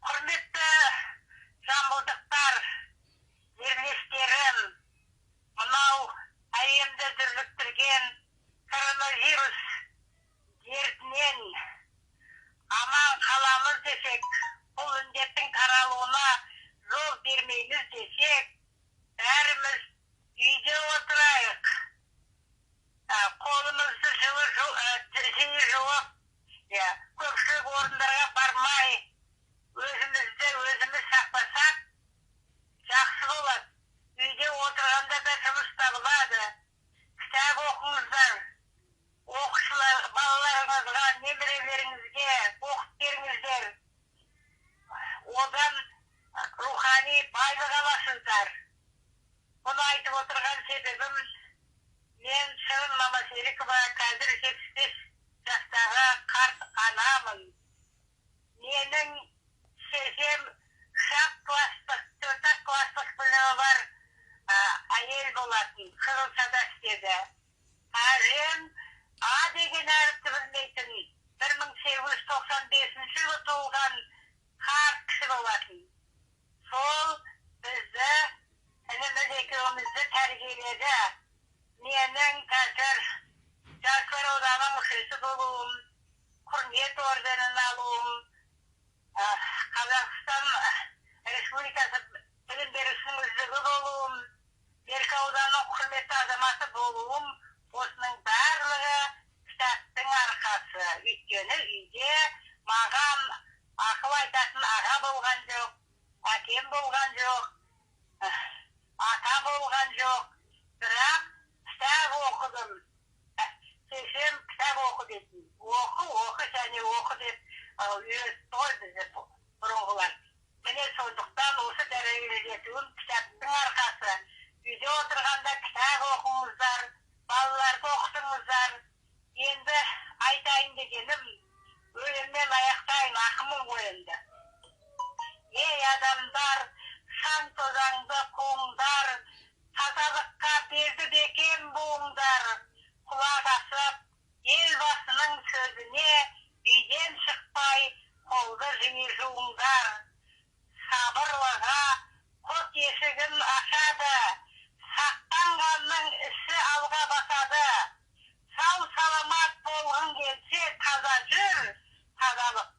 Құрметті жамбылдықтар, ерлестерім, мынау әлемді дүрліктірген коронавирус дертінен аман қаламыз десек, бұл індеттің таралуына жол бермейміз десек, бәріміз үйде отырайық. Қолымызды жиі жуып, көпшілік орындарға бармай, өзімізді өзіміз сақтасақ, жақсы болады. Үйде отырғанда да жұмыс табылады. Кітап оқыңыздар. Оқушылар, балаларыңызға, немерелеріңізге оқып беріңіздер. Одан рухани байлық аласыздар. Бұны айтып отырған себебім, мен Шырын Мамасерікова, қазір 75 жастағы қарт анамын. Менің шешем 4 класстық білімі бар әйел болатын, Қызылшада істеді. Әжем А деген әріпті білмейтін, 1895 жылы туылған қарт кісі болатын. Сол бізді, ініміз екеумізді тәрбиеледі. Менің қазір Жастар Одағының мүшесі болуым, құрмет орденін алуым, Қазақстан Республикасы білім берушінің үздігі болуым, Меркі ауданының құрметті азаматы болуым, осының барлығы кітаптың арқасы. Өйткені үйде маған ақыл айтатын аға болған жоқ, әкем болған жоқ, ата болған жоқ. Бірақ кітап оқыдым. Шешем кітап оқы дейтін. Оқы және оқы деп үйретті ғой бізді бұрынғылар. Міне сондықтан осы дәрежеге жетуім кітаптың арқасы. Үйде отырғанда кітап оқыңыздар, балаларды оқытыңыздар. Енді айтайын дегенім, өліммен аяқтайын, ақымын ғой енді. Ей адамдар, сан тозаңды қуыңдар, тазалыққа берді бекем буыңдар. Құлақ асып, елбасының сөзіне үйден шықпай, қолды жиі жуыңдар. Сабырлыға құт есігін ашады, сақтанғанның ісі алға басады. Сау саламат болғың келсе, таза жүр, тазалық